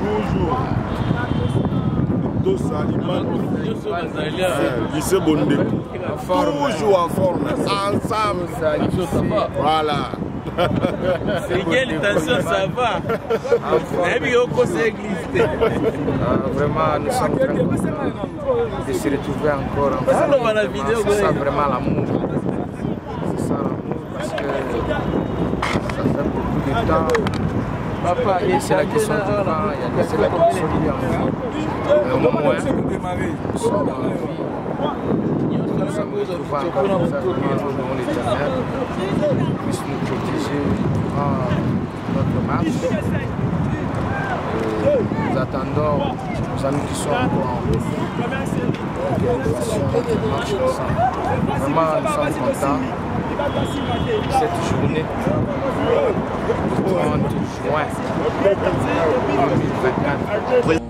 Bonjour. Dos Aliman. Lycée Bondeko. Toujours en forme. Ensemble. Voilà. C'est quelle intention ça va. Vraiment, nous sommes très contents de se retrouver encore en famille. C'est ça vraiment l'amour. C'est ça l'amour parce que ça fait beaucoup de temps. Papa, c'est la question du temps, c'est la question du temps. Au moins, nous sommes dans la vie. Nous sommes retrouvés encore dans l'Éternel, puisse nous protéger durant notre marche. Nous attendons nos amis qui sont encore en route pour que nous fassions notre marche ensemble. Vraiment, nous sommes contents de cette journée du 30 juin 2024.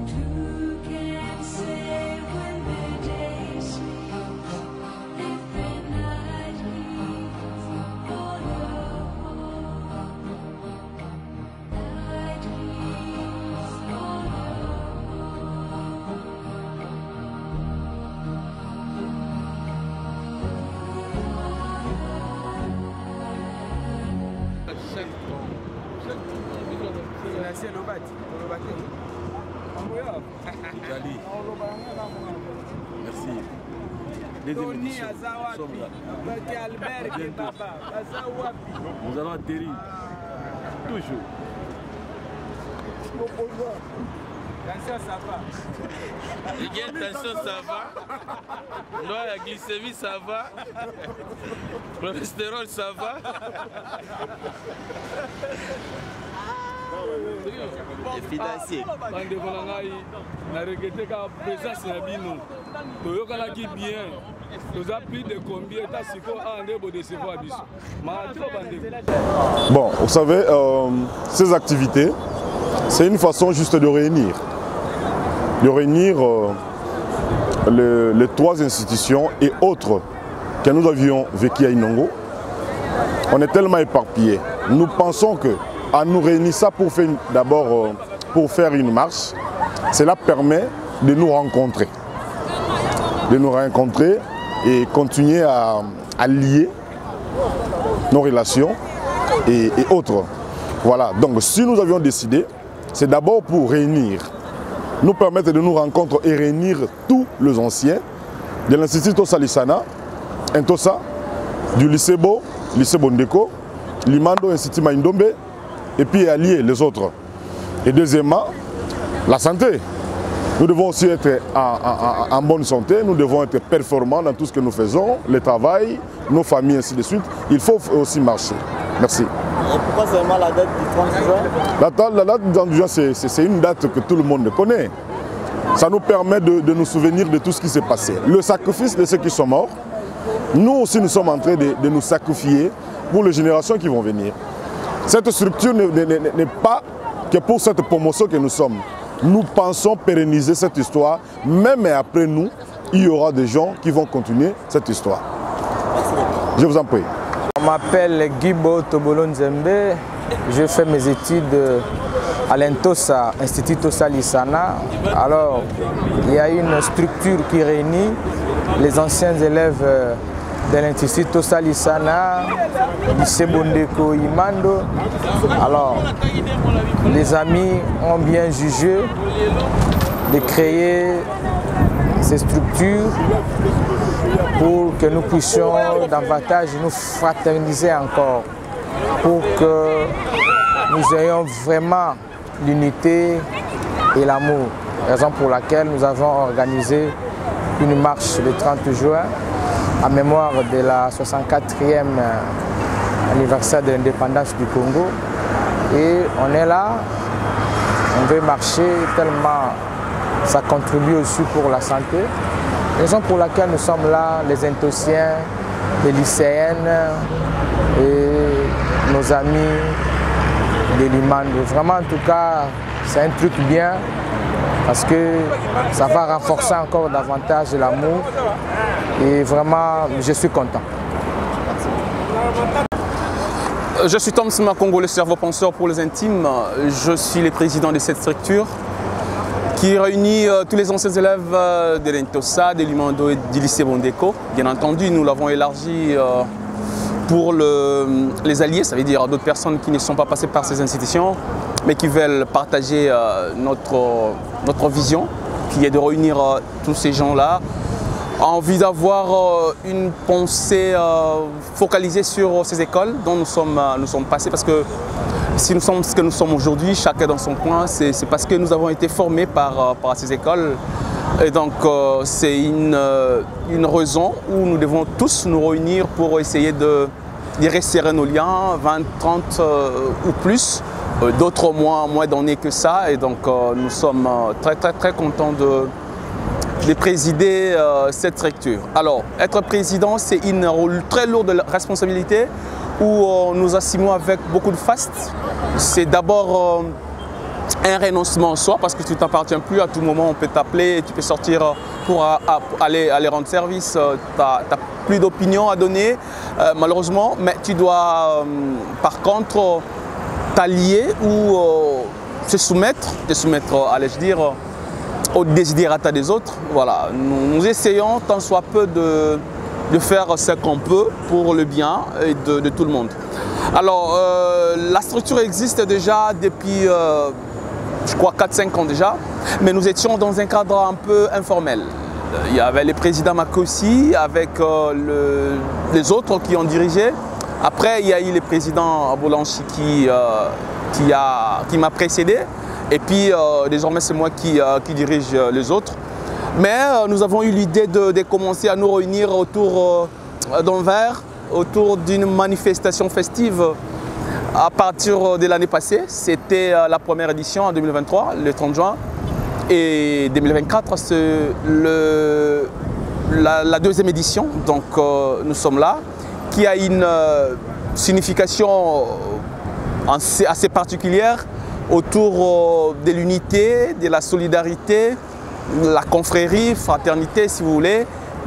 Merci. Deuxième émission. Nous allons atterrir. Toujours. Attention, ça va. Attention, ça va. La glycémie, ça va. Le cholestérol, ça va. Les financiers. Na regretté ka présence na bino. Toyokana ki bien. Nous avons plus de combien de Bon, vous savez, ces activités, c'est une façon juste de réunir. Les trois institutions et autres que nous avions vécu à Inongo. On est tellement éparpillés. Nous pensons que à nous réunir ça pour faire d'abord pour faire une marche, cela permet de nous rencontrer. De nous rencontrer et continuer à lier nos relations et autres. Voilà, donc si nous avions décidé, c'est d'abord pour réunir, nous permettre de nous rencontrer et réunir tous les anciens de l'Institut Tosa Lissana, Intosa, du lycée Bo, lycée Bondeko, Limando, Institut Maïndombe, et puis allier les autres. Et deuxièmement, la santé. Nous devons aussi être en bonne santé, nous devons être performants dans tout ce que nous faisons, le travail, nos familles, ainsi de suite. Il faut aussi marcher. Merci. Et pourquoi seulement la date du 30 juin? La date du 30 juin, c'est une date que tout le monde connaît. Ça nous permet de nous souvenir de tout ce qui s'est passé. Le sacrifice de ceux qui sont morts, nous aussi nous sommes en train de nous sacrifier pour les générations qui vont venir. Cette structure n'est pas que pour cette promotion que nous sommes. Nous pensons pérenniser cette histoire, même après nous, il y aura des gens qui vont continuer cette histoire. Je vous en prie. Je m'appelle Guibo Tobolo Nzembe, je fais mes études à l'Intosa, Institut Tosa Lissana. Alors, il y a une structure qui réunit les anciens élèves de l'Institut Tosa Lissana, lycée Bondeko Imando. Alors, les amis ont bien jugé de créer ces structures pour que nous puissions davantage nous fraterniser encore, pour que nous ayons vraiment l'unité et l'amour. Raison pour laquelle nous avons organisé une marche le 30 juin en mémoire de la 64e anniversaire de l'indépendance du Congo. Et on est là, on veut marcher tellement ça contribue aussi pour la santé. Raison pour laquelle nous sommes là, les Intosiens, les lycéennes et nos amis de l'Imando. Vraiment, en tout cas, c'est un truc bien parce que ça va renforcer encore davantage l'amour et vraiment, je suis content. Je suis Tom Simakongo, le cerveau-penseur pour les intimes. Je suis le président de cette structure qui réunit tous les anciens élèves de l'Intosa, de l'Imando et du lycée Bondeko. Bien entendu, nous l'avons élargi pour les alliés, ça veut dire d'autres personnes qui ne sont pas passées par ces institutions, mais qui veulent partager notre vision, qui est de réunir tous ces gens-là, en envie d'avoir une pensée focalisée sur ces écoles dont nous sommes passés, parce que si nous sommes ce que nous sommes aujourd'hui, chacun dans son coin, c'est parce que nous avons été formés par ces écoles. Et donc c'est une raison où nous devons tous nous réunir pour essayer de resserrer nos liens, 20, 30 ou plus, d'autres moins d'années que ça. Et donc nous sommes très contents de présider cette structure. Alors, être président, c'est une très lourde responsabilité où nous assumons avec beaucoup de faste. C'est d'abord un renoncement en soi parce que tu ne t'appartiens plus. À tout moment, on peut t'appeler, tu peux sortir pour aller rendre service. Tu n'as plus d'opinion à donner, malheureusement, mais tu dois par contre t'allier ou te soumettre, allais-je dire, au desiderata des autres. Voilà. Nous essayons tant soit peu de faire ce qu'on peut pour le bien et de tout le monde. Alors, la structure existe déjà depuis, je crois, 4-5 ans déjà, mais nous étions dans un cadre un peu informel. Il y avait le président Makosi avec les autres qui ont dirigé. Après, il y a eu le président Abolanchi qui m'a précédé. Et puis, désormais, c'est moi qui dirige les autres. Mais nous avons eu l'idée de commencer à nous réunir autour d'un verre, autour d'une manifestation festive à partir de l'année passée. C'était la première édition en 2023, le 30 juin. Et 2024, c'est la deuxième édition. Donc, nous sommes là, qui a une signification assez particulière autour de l'unité, de la solidarité, la confrérie, fraternité, si vous voulez,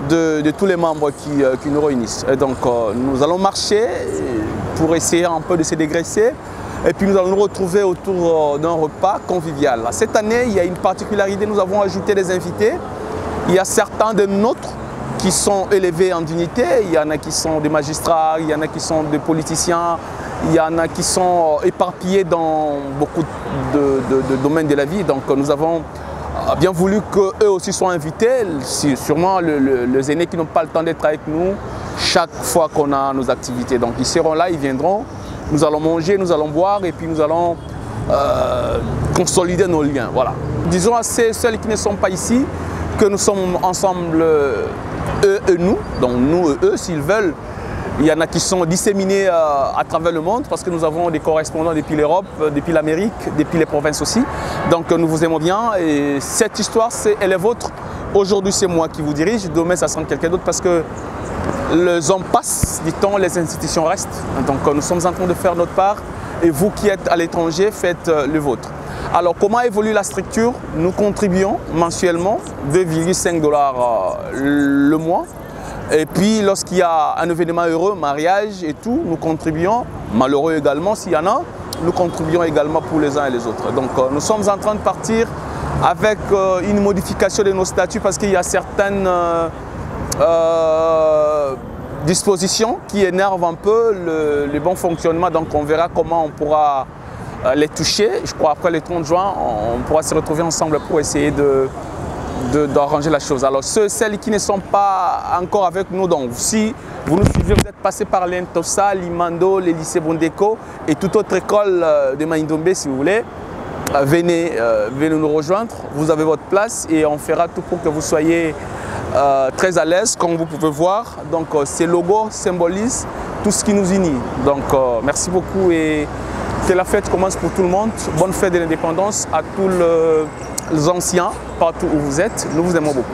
de tous les membres qui nous réunissent. Et donc, nous allons marcher pour essayer un peu de se dégraisser. Et puis, nous allons nous retrouver autour d'un repas convivial. Cette année, il y a une particularité, nous avons ajouté des invités. Il y a certains de nôtres qui sont élevés en dignité. Il y en a qui sont des magistrats, il y en a qui sont des politiciens, il y en a qui sont éparpillés dans beaucoup de domaines de la vie. Donc, nous avons bien voulu qu'eux aussi soient invités, sûrement les aînés qui n'ont pas le temps d'être avec nous chaque fois qu'on a nos activités. Donc ils seront là, ils viendront, nous allons manger, nous allons boire et puis nous allons consolider nos liens. Voilà. Disons à ceux qui ne sont pas ici que nous sommes ensemble, eux et nous, donc nous et eux s'ils veulent. Il y en a qui sont disséminés à travers le monde parce que nous avons des correspondants depuis l'Europe, depuis l'Amérique, depuis les provinces aussi. Donc nous vous aimons bien et cette histoire, elle est vôtre. Aujourd'hui, c'est moi qui vous dirige. Demain, ça sera quelqu'un d'autre parce que les hommes passent, dit-on, les institutions restent. Donc nous sommes en train de faire notre part et vous qui êtes à l'étranger, faites le vôtre. Alors comment évolue la structure? Nous contribuons mensuellement 2,5 $ le mois. Et puis lorsqu'il y a un événement heureux, mariage et tout, nous contribuons, malheureux également s'il y en a, nous contribuons également pour les uns et les autres. Donc nous sommes en train de partir avec une modification de nos statuts parce qu'il y a certaines dispositions qui énervent un peu le bon fonctionnement. Donc on verra comment on pourra les toucher. Je crois après le 30 juin, on pourra se retrouver ensemble pour essayer d'arranger la chose. Alors celles qui ne sont pas encore avec nous, donc si vous nous suivez, vous êtes passé par l'Intosa, l'Imando, le lycée Bondeko et toute autre école de Maïndombe si vous voulez, venez nous rejoindre, vous avez votre place et on fera tout pour que vous soyez très à l'aise comme vous pouvez voir. Donc ces logos symbolisent tout ce qui nous unit. Donc merci beaucoup et que la fête commence pour tout le monde. Bonne fête de l'indépendance à tous les anciens, partout où vous êtes. Nous vous aimons beaucoup.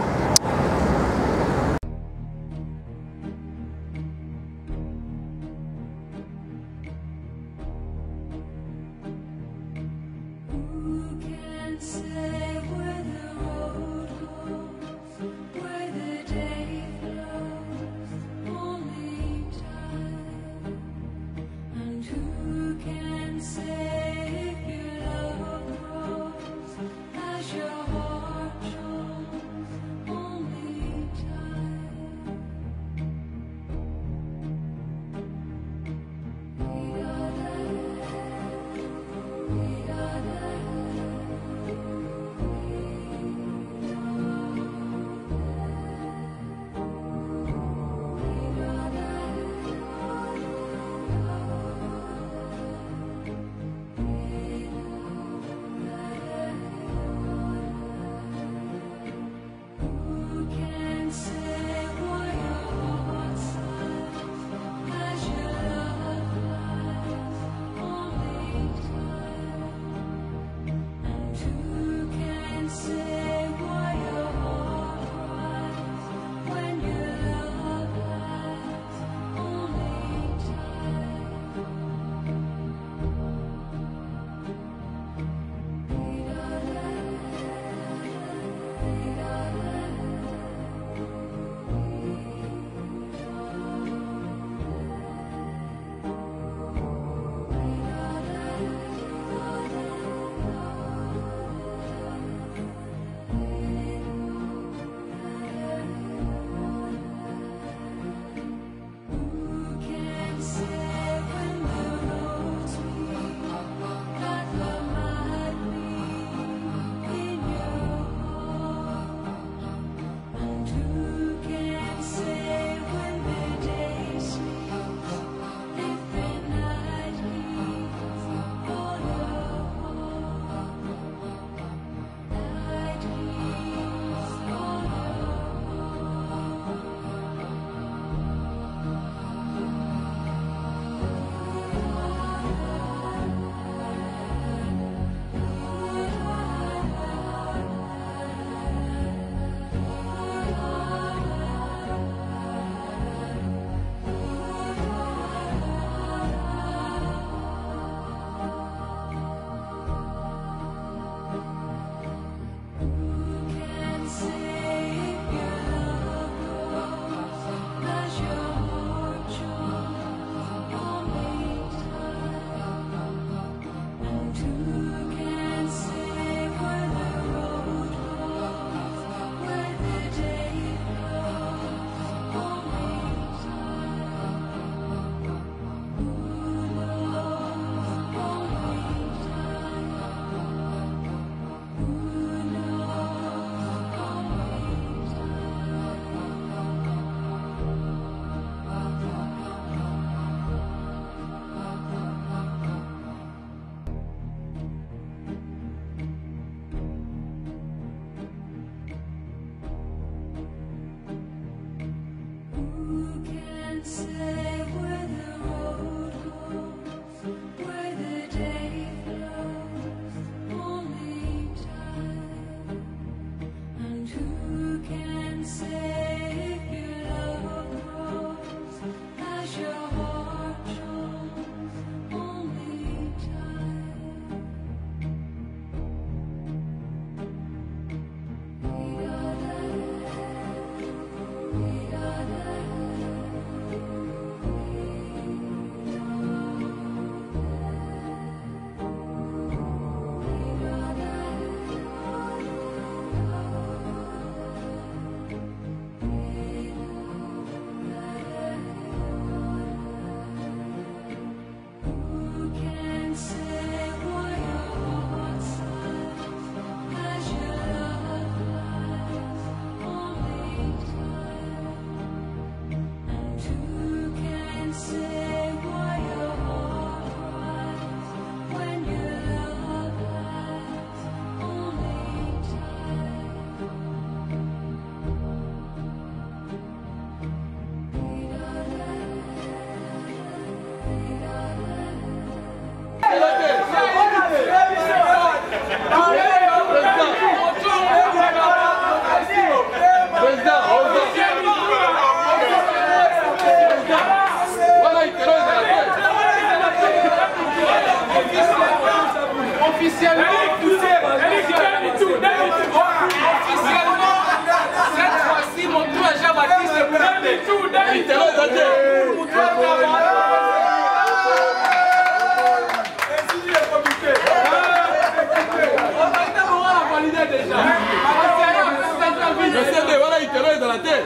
cette fois-ci, mon tour à Jean-Baptiste est prêt. Dans la tête.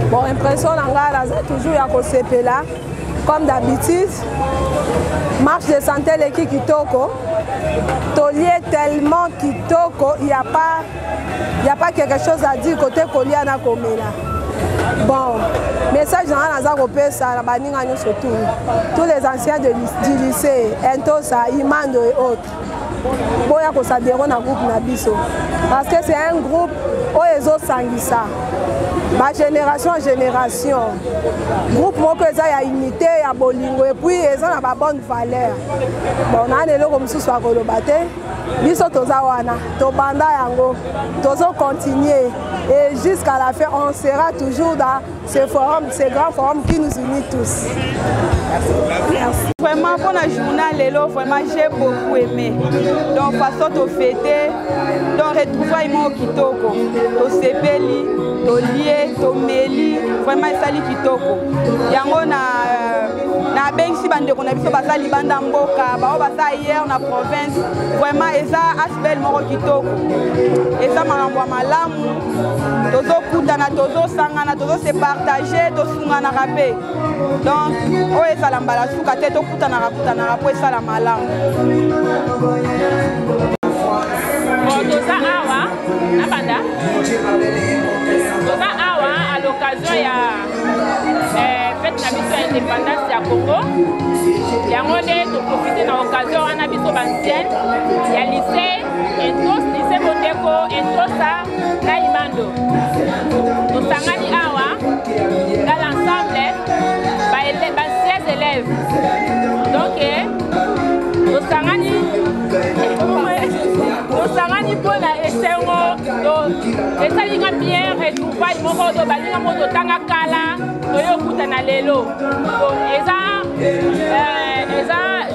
Bon, impression toujours à Kosepela, comme d'habitude. Marche de santé l'équipe Kitoko. Tolier tellement Kitoko, il n'y a pas quelque chose à dire côté Koliana Komela. Bon, message dans la surtout tous les anciens du lycée, Entosa, Imando et autres. Boya ko s'adhérer na groupe Nabiso parce que c'est un groupe où les autres sanguissa. Ma génération en génération. Groupe moko eza ya unité ya bolingo et puis eza na ba bonne valeur. Bon na lelo comme sous soit kolobate. Biso toza wana, to banda yango, tozo continuer et jusqu'à la fin on sera toujours dans ces forums, ces grands forums qui nous unissent tous. Merci. Vraiment pour la journée lelo, vraiment j'ai beaucoup aimé. Donc façon de fêter, donc retrouver mon kitoko, to sepeli, to lié, to meli, vraiment sali kitoko. Yango na bengi bande qu'on a biso basali banda mboka, ba basa hier na province, vraiment eza asbel moko kitoko. Eza malambwa malamu, tozo kutana, tozo sangana, tozo se partager, to sungana rapé. Donc o eza lambala suka te to kutana rapo eza la malamu. Toza awa na banda. Toza awa à l'occasion ya fête na biso ya indépendance ya Congo. Yango nde to profiter na occasion wana biso bancienne ya lycée Entos, lycée Bondeko, Entosa na Imando. Tosangani awa dans l'ensemble ba 16 élèves. Donc tosangani mpona esengo esalinga bien retrouvaille moko to balinga moko totanga kala toyokutana lelo eza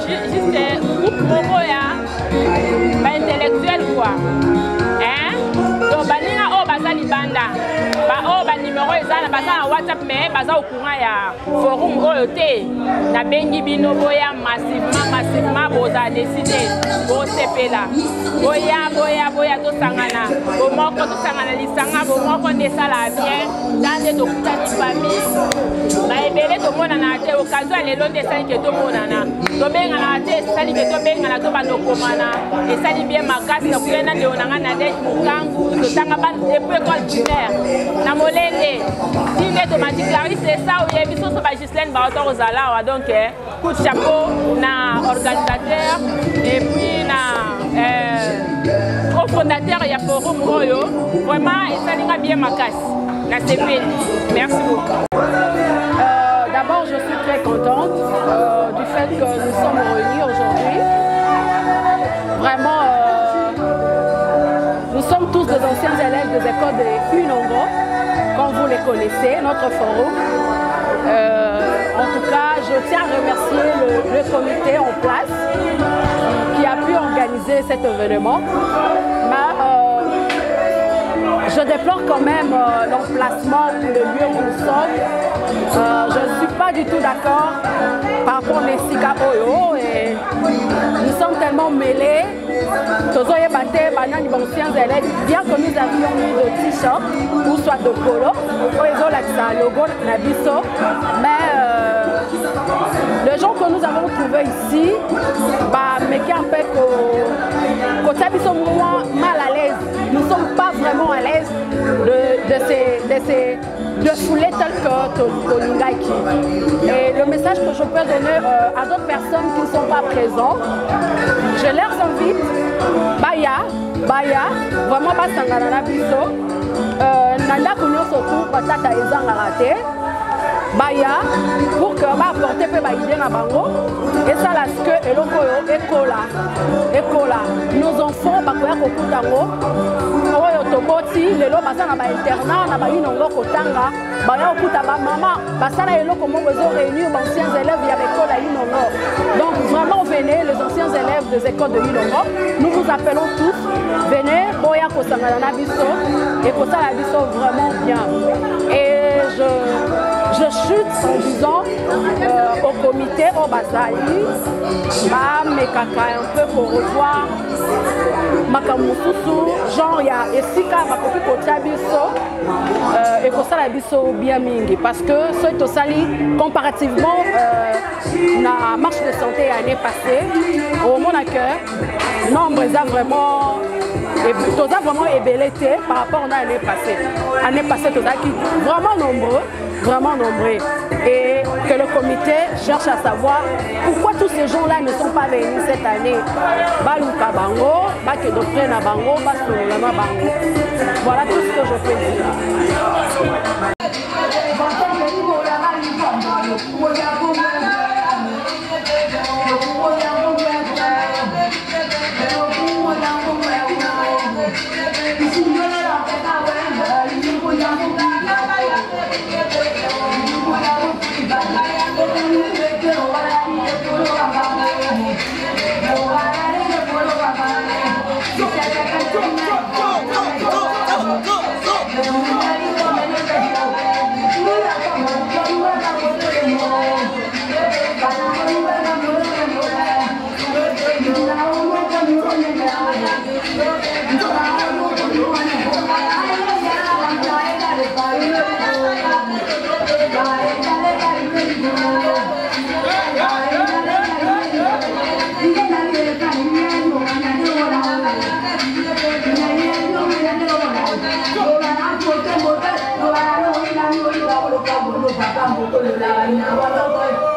juste groupe moko ya baintellectuel quoi to balinga oyo baza libanda oyo banimero eza baza na WhatsApp mais baza au courant ya forum oyo te nabengi bino boya massivement boza décidé bosepela boya tosangana bomoko tosangana lisanga bomoko nde esala bien nde tokutani famille baebele tomonana te occasion ya lelo nde esali ke tomonana tobengana te esali ke tobengana to bandokomana esali bien makasi na kuyenda ndeo nanga na dej mokangu totanga depuis école primaire na molende tine tomati clarisse esa oyebi soso bagisle peine barato ozala donc coup de chapeau na organisateur et puis na cofondateur ya forum oyo vraiment esalinga bien makasi na sepeli. Merci beaucoup. D'abord, je suis très contente du fait que nous sommes réunis aujourd'hui. Vraiment, nous sommes tous des anciens élèves des écoles de Unongo, comme vous les connaissez, notre forum. En tout cas, je tiens à remercier le comité en place qui a pu organiser cet événement. Je déplore quand même l'emplacement ou le lieu où nous sommes. Je ne suis pas du tout d'accord par rapport à Sika Oyo et nous sommes tellement mêlés. Bien que nous avions mis de t-shirt ou soit de polo, mais les gens que nous avons trouvés ici, mais qui un peu mal à l'aise. Nous ne sommes pas vraiment à l'aise de fouler tel que Tolingaki. Et le message que je peux donner à d'autres personnes qui ne sont pas présentes, je leur invite, Baya, vraiment pas Sangana Biso, Nanda Kunyo Soku, Patata Ezangarate, Baya, pour que va apporter peu idée na bango et ça la que eloko écola nos enfants bakoya kokutango oyo toboti lelo basana ba internat na ba inongo kotanga baya okuta ba mama basala eloko moko zo réunir ba anciens élèves ya l'école à Inongo. Donc vraiment venez les anciens élèves des écoles de Inongo, nous vous appelons tous, venez boya kosangana na biso et kosala biso vraiment bien. Et je chute en disant au comité au Bazali, mais kaka un peu pour revoir Makamususu, genre il y a Esika Makopi Kotabiso et Kosalabiso bien mingi parce que ce Tosali comparativement la marche de santé l'année passée, au monde à cœur, nombre est vraiment. Et tout ça vraiment ébelleté par rapport à l'année passée. L'année passée, tout ça qui vraiment nombreux. Et que le comité cherche à savoir pourquoi tous ces gens-là ne sont pas venus cette année. Baluka Bango, Bakedoprena Bango, Basolama Bango. Voilà tout ce que je peux dire. Papa,